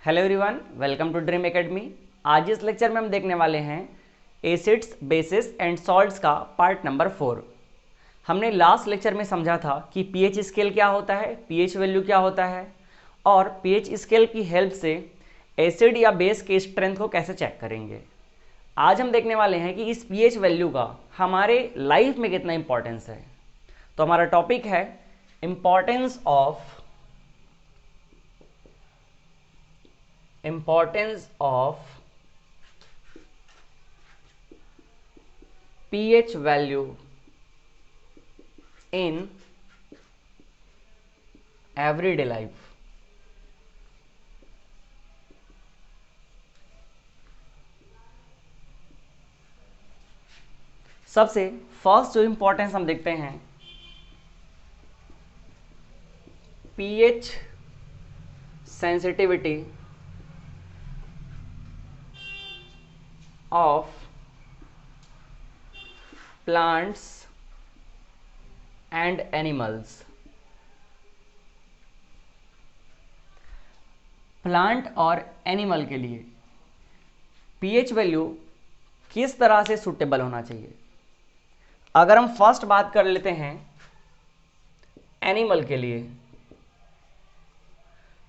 Hello everyone, welcome to Dream Academy. आज इस lecture में हम देखने वाले हैं एसिड्स, बेसिस एंड सॉल्ट्स का पार्ट नंबर 4। हमने लास्ट लेक्चर में समझा था कि पीएच स्केल क्या होता है, पीएच वैल्यू क्या होता है और पीएच स्केल की हेल्प से एसिड या बेस के स्ट्रेंथ को कैसे चेक करेंगे। आज हम देखने वाले हैं कि इस पीएच वैल्यू का हमारे लाइफ में कितना इंपॉर्टेंस है। तो हमारा टॉपिक है importance of pH value in everyday life। सबसे फर्स्ट जो इंपॉर्टेंस हम देखते हैं, pH sensitivity of plants and animals। Plant और एनिमल के लिए पीएच वैल्यू किस तरह से सूटेबल होना चाहिए। अगर हम फर्स्ट बात कर लेते हैं एनिमल के लिए,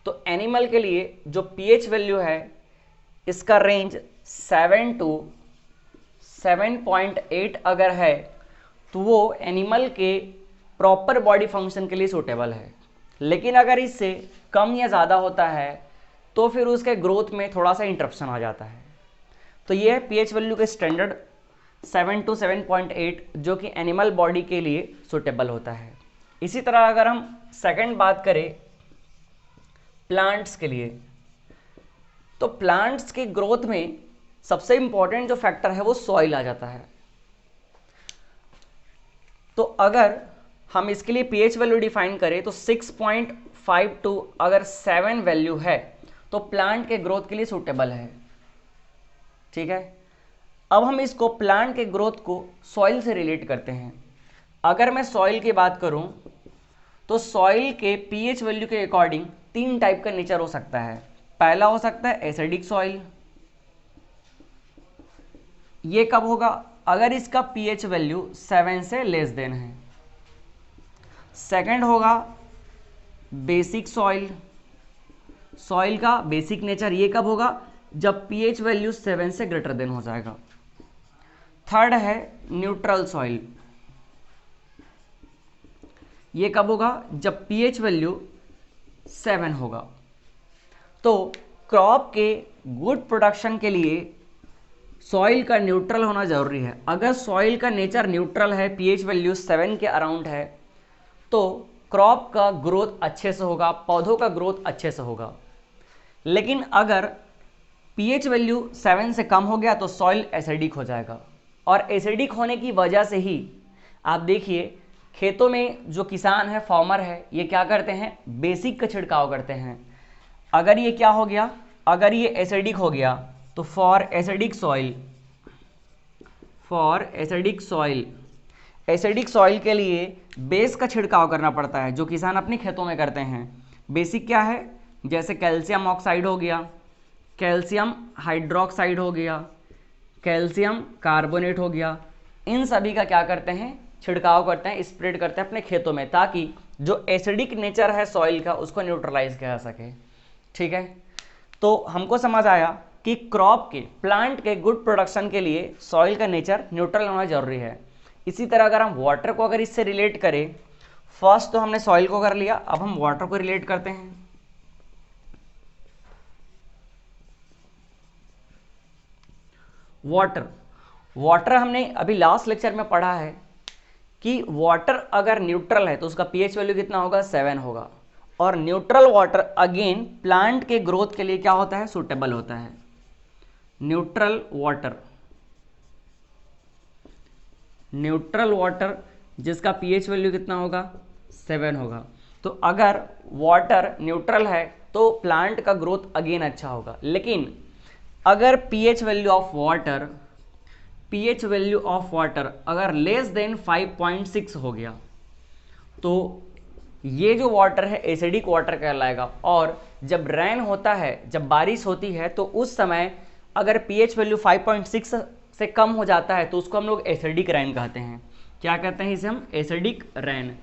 तो एनिमल के लिए जो पीएच वैल्यू है इसका रेंज 7 to 7.8 अगर है तो वो एनिमल के प्रॉपर बॉडी फंक्शन के लिए सूटेबल है। लेकिन अगर इससे कम या ज़्यादा होता है तो फिर उसके ग्रोथ में थोड़ा सा इंटरप्शन आ जाता है। तो ये है पीएच वैल्यू के स्टैंडर्ड 7 to 7.8 जो कि एनिमल बॉडी के लिए सूटेबल होता है। इसी तरह अगर हम सेकंड बात करें प्लांट्स के लिए, तो प्लांट्स के ग्रोथ में सबसे इंपॉर्टेंट जो फैक्टर है वो सॉइल आ जाता है। तो अगर हम इसके लिए पीएच वैल्यू डिफाइन करें तो 6.52 अगर 7 वैल्यू है तो प्लांट के ग्रोथ के लिए सूटेबल है। ठीक है, अब हम इसको प्लांट के ग्रोथ को सॉइल से रिलेट करते हैं। अगर मैं सॉइल की बात करूं तो सॉइल के पीएच वैल्यू के अकॉर्डिंग 3 टाइप का नेचर हो सकता है। पहला हो सकता है एसिडिक सॉइल। ये कब होगा? अगर इसका पीएच वैल्यू 7 से लेस देन है। सेकंड होगा बेसिक सॉइल। सॉइल का बेसिक नेचर ये कब होगा? जब पीएच वैल्यू 7 से ग्रेटर देन हो जाएगा। थर्ड है न्यूट्रल सॉइल। ये कब होगा? जब पीएच वैल्यू 7 होगा। तो क्रॉप के गुड प्रोडक्शन के लिए सॉइल का न्यूट्रल होना जरूरी है। अगर सॉइल का नेचर न्यूट्रल है, पीएच वैल्यू 7 के अराउंड है, तो क्रॉप का ग्रोथ अच्छे से होगा, पौधों का ग्रोथ अच्छे से होगा। लेकिन अगर पीएच वैल्यू 7 से कम हो गया तो सॉइल एसिडिक हो जाएगा। और एसिडिक होने की वजह से ही आप देखिए खेतों में जो किसान है, फार्मर है, ये क्या करते हैं? बेसिक का छिड़काव करते हैं। अगर ये क्या हो गया, अगर ये एसिडिक हो गया तो फॉर एसिडिक सॉइल के लिए बेस का छिड़काव करना पड़ता है, जो किसान अपने खेतों में करते हैं। बेसिक क्या है? जैसे कैल्शियम ऑक्साइड हो गया, कैल्शियम हाइड्रोक्साइड हो गया, कैल्शियम कार्बोनेट हो गया। इन सभी का क्या करते हैं? छिड़काव करते हैं, स्प्रेड करते हैं अपने खेतों में, ताकि जो एसिडिक नेचर है सॉइल का उसको न्यूट्रलाइज किया जा सके। ठीक है, तो हमको समझ आया कि क्रॉप के, प्लांट के गुड प्रोडक्शन के लिए सॉइल का नेचर न्यूट्रल होना जरूरी है। इसी तरह अगर हम वाटर को अगर इससे रिलेट करें, फर्स्ट तो हमने सॉइल को कर लिया, अब हम वाटर को रिलेट करते हैं। वाटर हमने अभी लास्ट लेक्चर में पढ़ा है कि वाटर अगर न्यूट्रल है तो उसका पीएच वैल्यू कितना होगा? 7 होगा। और न्यूट्रल वाटर अगेन प्लांट के ग्रोथ के लिए क्या होता है? सूटेबल होता है। न्यूट्रल वाटर जिसका पीएच वैल्यू कितना होगा? 7 होगा। तो अगर वाटर न्यूट्रल है तो प्लांट का ग्रोथ अगेन अच्छा होगा। लेकिन अगर पीएच वैल्यू ऑफ वाटर अगर लेस देन 5.6 हो गया तो ये जो वाटर है एसिडिक वाटर कहलाएगा। और जब रेन होता है, जब बारिश होती है, तो उस समय अगर पीएच वैल्यू 5.6 से कम हो जाता है तो उसको हम लोग एसिडिक रेन कहते हैं। क्या कहते हैं इसे हम? Acidic rain.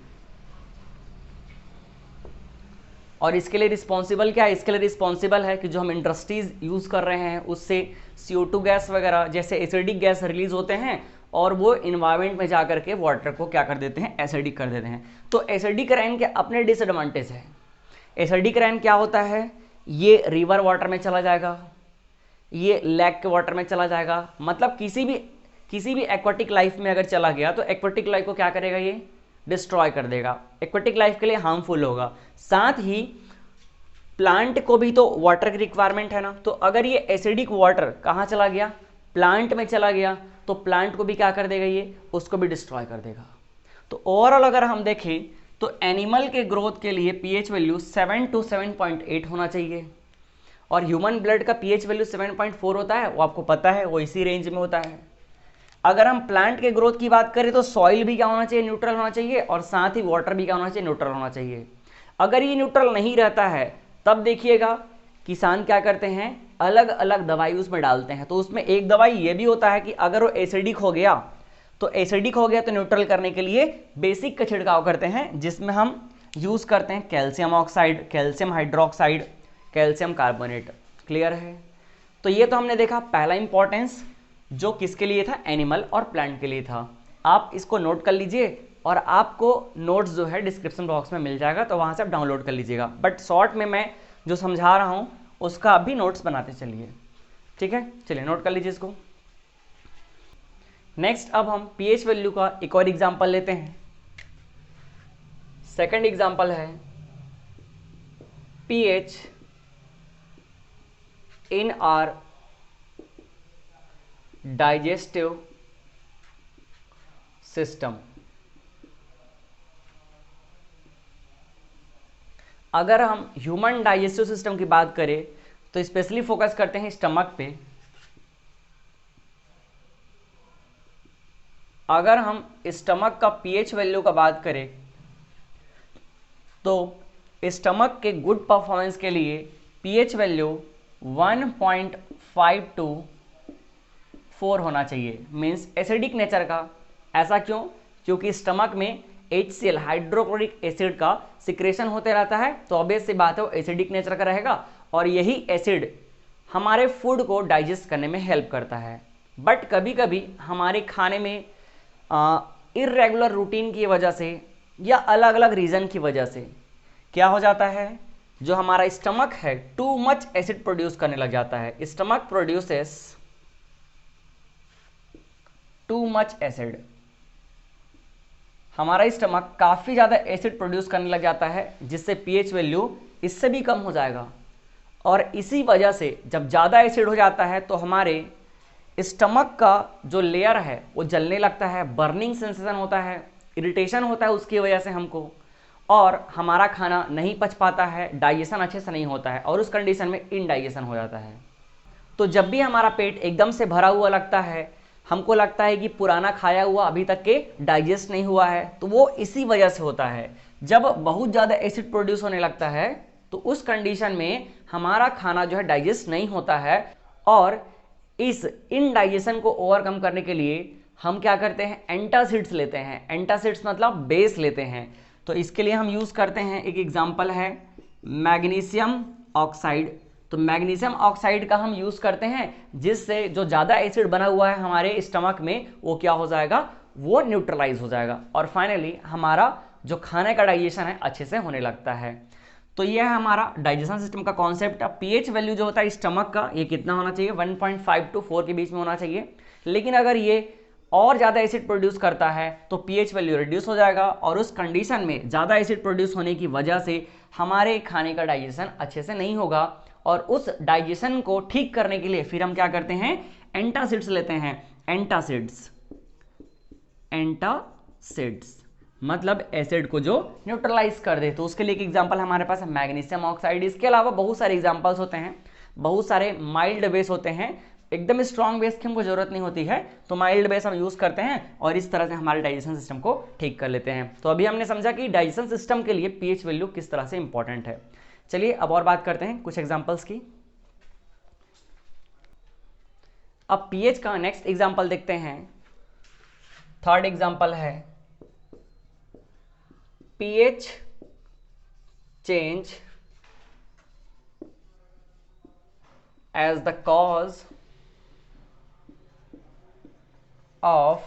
और इसके लिए रिस्पॉन्सिबल क्या है? इसके लिए रिस्पॉन्सिबल है कि जो हम इंडस्ट्रीज यूज़ कर रहे हैं उससे CO2 गैस वगैरह जैसे एसिडिक गैस रिलीज होते हैं और वो इन्वायरमेंट में जा करके वाटर को क्या कर देते हैं? एसिडिक कर देते हैं। तो एसिडिक रेन के अपने डिसएडवांटेज है। एसिडिक रेन क्या होता है? ये रिवर वाटर में चला जाएगा, ये लेक के वाटर में चला जाएगा, मतलब किसी भी एक्वाटिक लाइफ में अगर चला गया तो एक्वाटिक लाइफ को क्या करेगा? ये डिस्ट्रॉय कर देगा, एक्वाटिक लाइफ के लिए हार्मफुल होगा। साथ ही प्लांट को भी तो वाटर की रिक्वायरमेंट है ना, तो अगर ये एसिडिक वाटर कहाँ चला गया? प्लांट में चला गया, तो प्लांट को भी क्या कर देगा? ये उसको भी डिस्ट्रॉय कर देगा। तो ओवरऑल अगर हम देखें तो एनिमल के ग्रोथ के लिए पीएच वैल्यू 7 to 7.8 होना चाहिए। और ह्यूमन ब्लड का पीएच वैल्यू 7.4 होता है, वो आपको पता है, वो इसी रेंज में होता है। अगर हम प्लांट के ग्रोथ की बात करें तो सॉइल भी क्या होना चाहिए? न्यूट्रल होना चाहिए, और साथ ही वाटर भी क्या होना चाहिए? न्यूट्रल होना चाहिए। अगर ये न्यूट्रल नहीं रहता है तब देखिएगा किसान क्या करते हैं? अलग अलग दवाई उसमें डालते हैं। तो उसमें एक दवाई ये भी होता है कि अगर वो एसिडिक हो गया तो न्यूट्रल करने के लिए बेसिक का छिड़काव करते हैं, जिसमें हम यूज़ करते हैं calcium oxide, calcium hydroxide, calcium carbonate. Clear है? तो ये तो हमने देखा पहला इंपॉर्टेंस जो किसके लिए था? एनिमल और प्लांट के लिए था। आप इसको नोट कर लीजिए और आपको नोट्स जो है डिस्क्रिप्शन बॉक्स में मिल जाएगा, तो वहाँ से आप डाउनलोड कर लीजिएगा। बट शॉर्ट में मैं जो समझा रहा हूँ उसका आप भी नोट्स बनाते चलिए। ठीक है, चलिए नोट कर लीजिए इसको। नेक्स्ट अब हम पीएच वैल्यू का एक और एग्जाम्पल लेते हैं। सेकंड एग्जाम्पल है pH in are digestive system. अगर हम ह्यूमन डाइजेस्टिव सिस्टम की बात करें तो स्पेशली फोकस करते हैं स्टमक पे। अगर हम स्टमक का पीएच वैल्यू का बात करें तो स्टमक के गुड परफॉर्मेंस के लिए पीएच वैल्यू 1.5 to 4 होना चाहिए, मीन्स एसिडिक नेचर का। ऐसा क्यों? क्योंकि स्टमक में HCl हाइड्रोक्लोरिक एसिड का सिक्रेशन होते रहता है, तो ऑब्वियस सी बात है वो एसिडिक नेचर का रहेगा, और यही एसिड हमारे फूड को डाइजेस्ट करने में हेल्प करता है। बट कभी कभी हमारे खाने में इर्रेगुलर रूटीन की वजह से या अलग अलग रीज़न की वजह से क्या हो जाता है? जो हमारा स्टमक है टू मच एसिड प्रोड्यूस करने लग जाता है। Stomach produces too much acid. हमारा स्टमक काफ़ी ज़्यादा एसिड प्रोड्यूस करने लग जाता है, जिससे पीएच वैल्यू इससे भी कम हो जाएगा। और इसी वजह से जब ज़्यादा एसिड हो जाता है तो हमारे स्टमक का जो लेयर है वो जलने लगता है, बर्निंग सेंसेशन होता है, इरिटेशन होता है उसकी वजह से हमको, और हमारा खाना नहीं पच पाता है, डाइजेशन अच्छे से नहीं होता है, और उस कंडीशन में इनडाइजेशन हो जाता है। तो जब भी हमारा पेट एकदम से भरा हुआ लगता है, हमको लगता है कि पुराना खाया हुआ अभी तक के डाइजेस्ट नहीं हुआ है, तो वो इसी वजह से होता है। जब बहुत ज़्यादा एसिड प्रोड्यूस होने लगता है तो उस कंडीशन में हमारा खाना जो है डाइजेस्ट नहीं होता है, और इस इनडाइजेशन को ओवरकम करने के लिए हम क्या करते हैं? एंटासिड्स लेते हैं। एंटासिड्स मतलब बेस लेते हैं। तो इसके लिए हम यूज़ करते हैं, एक एग्जांपल है मैग्नीशियम ऑक्साइड। तो मैग्नीशियम ऑक्साइड का हम यूज़ करते हैं, जिससे जो ज़्यादा एसिड बना हुआ है हमारे स्टमक में वो क्या हो जाएगा? वो न्यूट्रलाइज हो जाएगा, और फाइनली हमारा जो खाने का डाइजेशन है अच्छे से होने लगता है। तो ये है हमारा डाइजेशन सिस्टम का कॉन्सेप्ट। अब पीएच वैल्यू जो होता है स्टमक का, ये कितना होना चाहिए? 1.5 to 4 के बीच में होना चाहिए। लेकिन अगर ये और ज़्यादा एसिड प्रोड्यूस करता है तो पीएच वैल्यू रिड्यूस हो जाएगा, और उस कंडीशन में ज़्यादा एसिड प्रोड्यूस होने की वजह से हमारे खाने का डाइजेशन अच्छे से नहीं होगा, और उस डाइजेशन को ठीक करने के लिए फिर हम क्या करते हैं? एंटासिड्स लेते हैं। एंटासिड्स मतलब एसिड को जो न्यूट्रलाइज कर दे। तो उसके लिए एक एग्जांपल हमारे पास है मैग्नीशियम ऑक्साइड। इसके अलावा बहुत सारे एग्जांपल्स होते हैं, बहुत सारे माइल्ड बेस होते हैं, एकदम स्ट्रॉन्ग बेस की हमको जरूरत नहीं होती है, तो माइल्ड बेस हम यूज करते हैं और इस तरह से हमारे डाइजेशन सिस्टम को ठीक कर लेते हैं। तो अभी हमने समझा कि डाइजेशन सिस्टम के लिए पीएच वैल्यू किस तरह से इंपॉर्टेंट है। चलिए अब और बात करते हैं कुछ एग्जांपल्स की। अब पीएच का नेक्स्ट एग्जांपल देखते हैं। थर्ड एग्जांपल है pH change as the cause of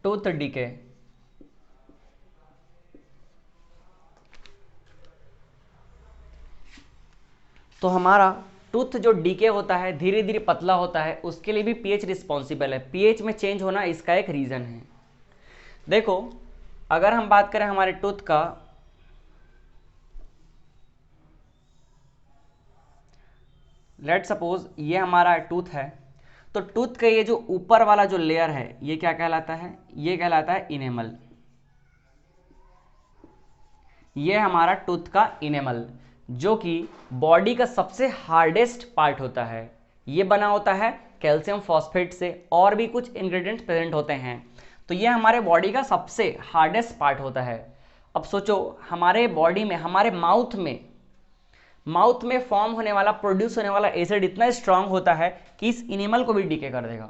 tooth decay। तो हमारा टूथ जो डीके होता है, धीरे धीरे पतला होता है, उसके लिए भी पीएच रिस्पॉन्सिबल है। पीएच में चेंज होना इसका एक रीजन है। देखो अगर हम बात करें हमारे टूथ का, लेट सपोज ये हमारा टूथ है, तो टूथ का ये जो ऊपर वाला जो लेयर है ये क्या कहलाता है? ये कहलाता है इनेमल। ये हमारा टूथ का इनेमल, जो कि बॉडी का सबसे हार्डेस्ट पार्ट होता है। ये बना होता है कैल्शियम फॉस्फेट से, और भी कुछ इंग्रेडिएंट्स प्रेजेंट होते हैं। तो ये हमारे बॉडी का सबसे हार्डेस्ट पार्ट होता है। अब सोचो हमारे बॉडी में, हमारे माउथ में फॉर्म होने वाला, प्रोड्यूस होने वाला एसिड इतना स्ट्रांग होता है कि इस इनेमल को भी डीके कर देगा।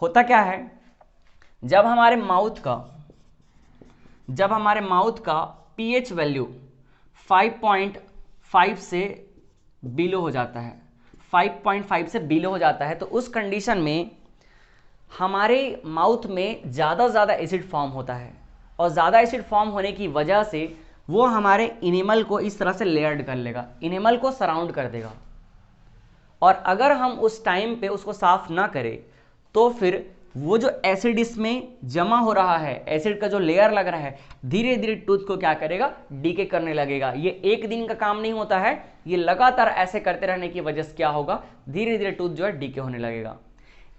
होता क्या है, जब हमारे माउथ का पीएच वैल्यू 5.5 से बिलो हो जाता है, 5.5 से बिलो हो जाता है, तो उस कंडीशन में हमारे माउथ में ज़्यादा एसिड फॉर्म होता है, और ज़्यादा एसिड फॉर्म होने की वजह से वो हमारे इनेमल को इस तरह से लेयर्ड कर लेगा, इनेमल को सराउंड कर देगा। और अगर हम उस टाइम पे उसको साफ ना करें तो फिर वो जो एसिड इसमें जमा हो रहा है, एसिड का जो लेयर लग रहा है, धीरे धीरे टूथ को क्या करेगा? डीके करने लगेगा। ये एक दिन का काम नहीं होता है, ये लगातार ऐसे करते रहने की वजह से क्या होगा? धीरे धीरे टूथ जो है डीके होने लगेगा।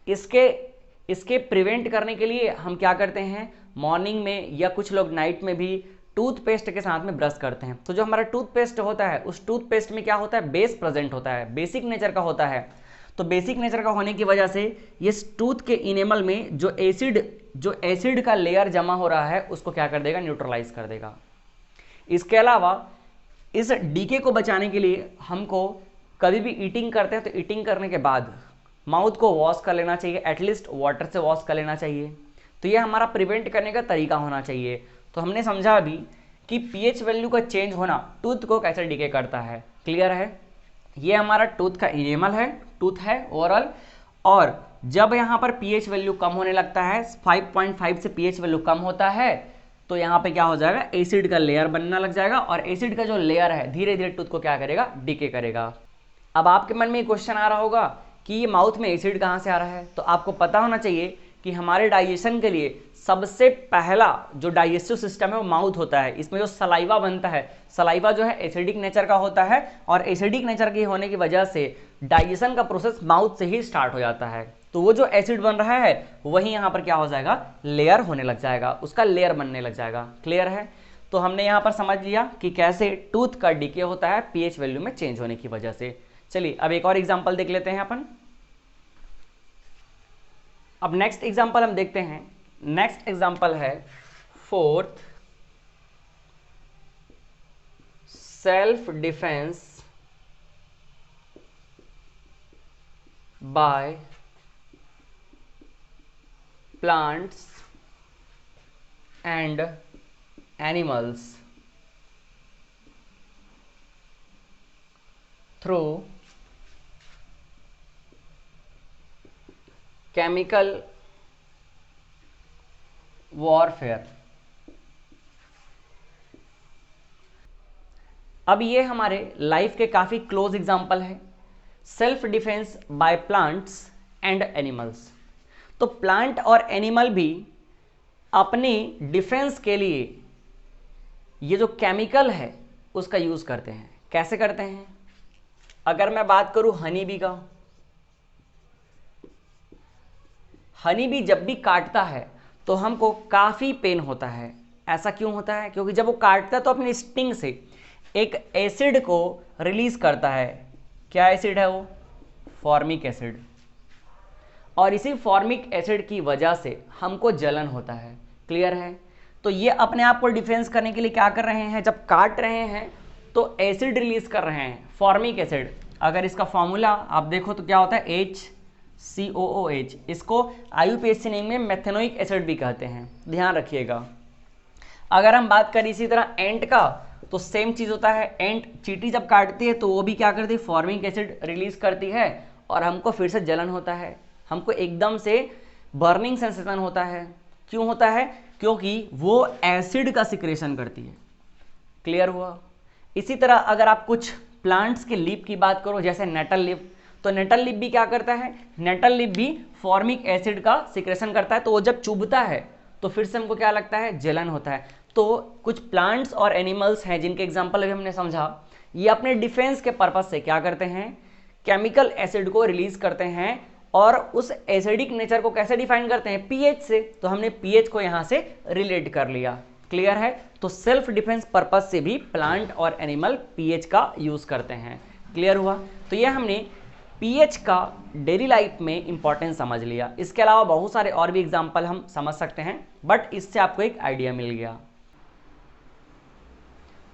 इसके प्रिवेंट करने के लिए हम क्या करते हैं, मॉर्निंग में या कुछ लोग नाइट में भी टूथपेस्ट के साथ में ब्रश करते हैं। तो जो हमारा टूथपेस्ट होता है, उस टूथपेस्ट में क्या होता है? बेस प्रेजेंट होता है, बेसिक नेचर का होता है। तो बेसिक नेचर का होने की वजह से ये टूथ के इनेमल में जो एसिड का लेयर जमा हो रहा है उसको क्या कर देगा? न्यूट्रलाइज कर देगा। इसके अलावा इस डीके को बचाने के लिए हमको कभी भी ईटिंग करते हैं तो ईटिंग करने के बाद माउथ को वॉश कर लेना चाहिए, एटलीस्ट वाटर से वॉश कर लेना चाहिए। तो ये हमारा प्रिवेंट करने का तरीका होना चाहिए। तो हमने समझा अभी कि पीएच वैल्यू का चेंज होना टूथ को कैसे डीके करता है। क्लियर है? ये हमारा टूथ का इनेमल है, टूथ है ओवरऑल, और जब यहाँ पर पीएच वैल्यू कम होने लगता है, 5.5 से पीएच वैल्यू कम होता है, तो यहाँ पे क्या हो जाएगा? एसिड का लेयर बनना लग जाएगा, और एसिड का जो लेयर है धीरे धीरे टूथ को क्या करेगा? डीके करेगा। अब आपके मन में क्वेश्चन आ रहा होगा कि ये माउथ में एसिड कहाँ से आ रहा है? तो आपको पता होना चाहिए कि हमारे डाइजेशन के लिए सबसे पहला जो डाइजेस्टिव सिस्टम है वो माउथ होता है। इसमें जो सलाइवा बनता है, सलाइवा जो है एसिडिक नेचर का होता है, और एसिडिक नेचर के होने की वजह से डाइजेशन का प्रोसेस माउथ से ही स्टार्ट हो जाता है। तो वो जो एसिड बन रहा है वही यहाँ पर क्या हो जाएगा? लेयर होने लग जाएगा, उसका लेयर बनने लग जाएगा। क्लियर है? तो हमने यहाँ पर समझ लिया कि कैसे टूथ का डीके होता है पीएच वैल्यू में चेंज होने की वजह से। चलिए अब एक और एग्जाम्पल देख लेते हैं अपन। अब नेक्स्ट एग्जाम्पल हम देखते हैं। नेक्स्ट एग्जाम्पल है fourth, self defence by plants and animals through chemical warfare. अब ये हमारे लाइफ के काफी क्लोज एग्जाम्पल है, self defence by plants and animals. तो प्लांट और एनिमल भी अपने डिफेंस के लिए ये जो केमिकल है उसका यूज करते हैं। कैसे करते हैं? अगर मैं बात करूं हनी बी का, हनी बी जब भी काटता है तो हमको काफ़ी पेन होता है। ऐसा क्यों होता है? क्योंकि जब वो काटता है तो अपनी स्टिंग से एक एसिड को रिलीज करता है। क्या एसिड है वो? फॉर्मिक एसिड, और इसी फॉर्मिक एसिड की वजह से हमको जलन होता है। क्लियर है? तो ये अपने आप को डिफेंस करने के लिए क्या कर रहे हैं, जब काट रहे हैं तो एसिड रिलीज कर रहे हैं, फॉर्मिक एसिड। अगर इसका फॉर्मूला आप देखो तो क्या होता है, HCOOH। इसको IUPAC नेम में मेथेनोइक एसिड भी कहते हैं, ध्यान रखिएगा। अगर हम बात करें इसी तरह एंट का, तो सेम चीज होता है। एंट चींटी जब काटती है तो वो भी क्या करती है, फॉर्मिक एसिड रिलीज करती है, और हमको फिर से जलन होता है, हमको एकदम से बर्निंग सेंसेशन होता है। क्यों होता है? क्योंकि वो एसिड का सिक्रेशन करती है। क्लियर हुआ? इसी तरह अगर आप कुछ प्लांट्स के लीफ की बात करो, जैसे नेटल लीफ, तो नेटल लीफ भी क्या करता है, नेटल लीफ भी फॉर्मिक एसिड का सिक्रेशन करता है। तो वो जब चुभता है तो फिर से हमको क्या लगता है, जलन होता है। तो कुछ प्लांट्स और एनिमल्स हैं जिनके एग्जाम्पल अभी हमने समझा, ये अपने डिफेंस के पर्पज से क्या करते हैं, केमिकल एसिड को रिलीज करते हैं, और उस एसिडिक नेचर को कैसे डिफाइन करते हैं, पीएच से। तो हमने पीएच को यहां से रिलेट कर लिया। क्लियर है? तो सेल्फ डिफेंस पर्पज से भी प्लांट और एनिमल पीएच का यूज करते हैं। क्लियर हुआ? तो ये हमने पीएच का डेली लाइफ में इंपॉर्टेंस समझ लिया। इसके अलावा बहुत सारे और भी एग्जाम्पल हम समझ सकते हैं, बट इससे आपको एक आइडिया मिल गया।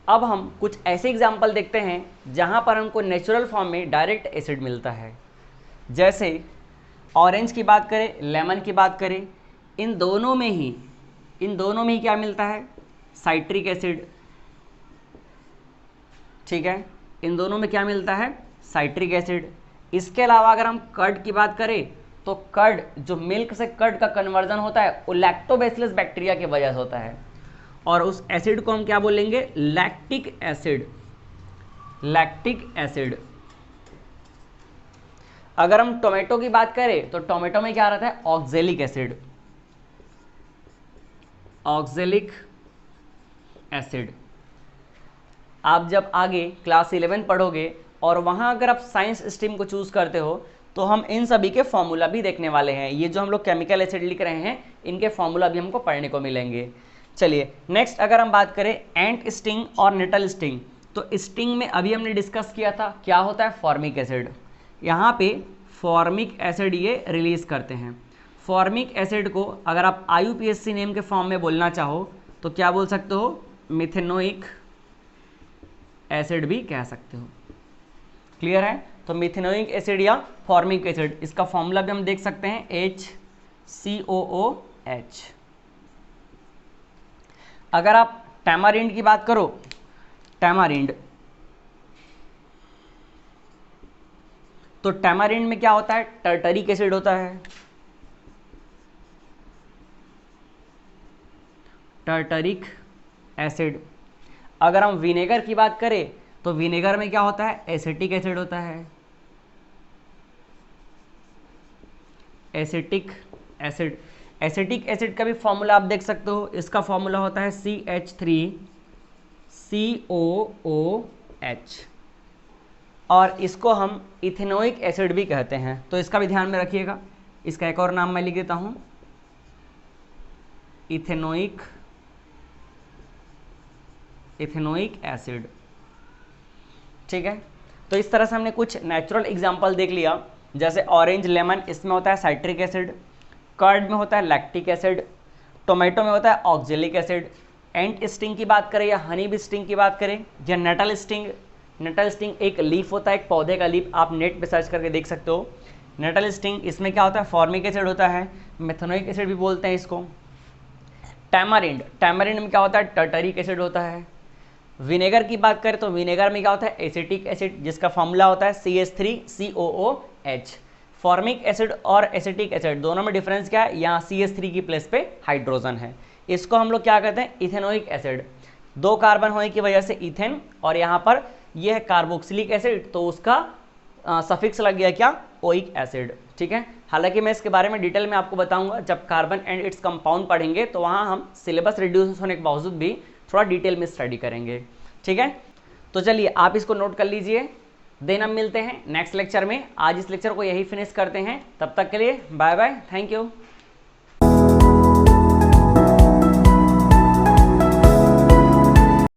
अब हम कुछ ऐसे एग्जाम्पल देखते हैं जहां पर हमको नेचुरल फॉर्म में डायरेक्ट एसिड मिलता है। जैसे ऑरेंज की बात करें, लेमन की बात करें, इन दोनों में ही क्या मिलता है, साइट्रिक एसिड। ठीक है, इन दोनों में क्या मिलता है, साइट्रिक एसिड। इसके अलावा अगर हम कर्ड की बात करें, तो कर्ड, जो मिल्क से कर्ड का कन्वर्जन होता है, वो लैक्टोबैसिलस बैक्टीरिया की वजह से होता है, और उस एसिड को हम क्या बोलेंगे, लैक्टिक एसिड। Lactic acid. अगर हम टोमेटो की बात करें, तो टोमेटो में क्या रहता है, ऑक्जेलिक एसिड। Oxalic acid. आप जब आगे क्लास 11 पढ़ोगे और वहां अगर आप साइंस स्ट्रीम को चूज करते हो, तो हम इन सभी के फॉर्मूला भी देखने वाले हैं। ये जो हम लोग केमिकल एसिड लिख रहे हैं, इनके फॉर्मूला भी हमको पढ़ने को मिलेंगे। चलिए नेक्स्ट, अगर हम बात करें एंट स्टिंग और नेटल स्टिंग, तो स्टिंग में अभी हमने डिस्कस किया था, क्या होता है, फॉर्मिक एसिड। यहाँ पे फॉर्मिक एसिड ये रिलीज करते हैं। फॉर्मिक एसिड को अगर आप IUPAC नेम के फॉर्म में बोलना चाहो तो क्या बोल सकते हो, मिथेनोइक एसिड भी कह सकते हो। क्लियर है? तो मिथेनोइक एसिड या फॉर्मिक एसिड, इसका फॉर्मूला भी हम देख सकते हैं, HCOOH। अगर आप टैमारिंड की बात करो, टैमारिंड, तो टैमारिंड में क्या होता है, टर्टरिक एसिड होता है। Tartaric acid. अगर हम विनेगर की बात करें, तो विनेगर में क्या होता है, एसिटिक एसिड होता है। Acetic acid. एसिटिक एसिड का भी फॉर्मूला आप देख सकते हो, इसका फॉर्मूला होता है CH3COOH, और इसको हम इथेनोइक एसिड भी कहते हैं। तो इसका भी ध्यान में रखिएगा। इसका एक और नाम मैं लिख देता हूं, इथेनोइक एसिड। ठीक है, तो इस तरह से हमने कुछ नेचुरल एग्जांपल देख लिया, जैसे ऑरेंज, लेमन, इसमें होता है साइट्रिक एसिड, कर्ड में होता है लैक्टिक एसिड, टोमेटो में होता है ऑक्जेलिक एसिड। एंट स्टिंग की बात करें या हनी बी स्टिंग की बात करें, या नेटल स्टिंग, नेटल स्टिंग एक लीफ होता है, एक पौधे का लीफ, आप नेट पे सर्च करके देख सकते हो। नेटल स्टिंग, इसमें क्या होता है, फॉर्मिक एसिड होता है, मेथेनोइक एसिड भी बोलते हैं इसको। टैमारिंड, टैमारिंड में क्या होता है, टर्टरिक एसिड होता है। विनेगर की बात करें तो विनेगर में क्या होता है, एसिटिक एसिड, जिसका फॉर्मूला होता है CH3COOH। फॉर्मिक एसिड और एसिटिक एसिड दोनों में डिफरेंस क्या है, यहाँ CH3 की प्लेस पे हाइड्रोजन है। इसको हम लोग क्या कहते हैं, इथेनोइक एसिड। 2 कार्बन होने की वजह से इथेन, और यहाँ पर यह है कार्बोक्सिलिक एसिड, तो उसका सफिक्स लग गया क्या, ओइक एसिड। ठीक है, हालांकि मैं इसके बारे में डिटेल में आपको बताऊंगा जब कार्बन एंड इट्स कंपाउंड पढ़ेंगे, तो वहाँ हम सिलेबस रिड्यूस होने के बावजूद भी थोड़ा डिटेल में स्टडी करेंगे। ठीक है, तो चलिए आप इसको नोट कर लीजिए। देन हम मिलते हैं नेक्स्ट लेक्चर में। आज इस लेक्चर को यही फिनिश करते हैं, तब तक के लिए बाय बाय, थैंक यू।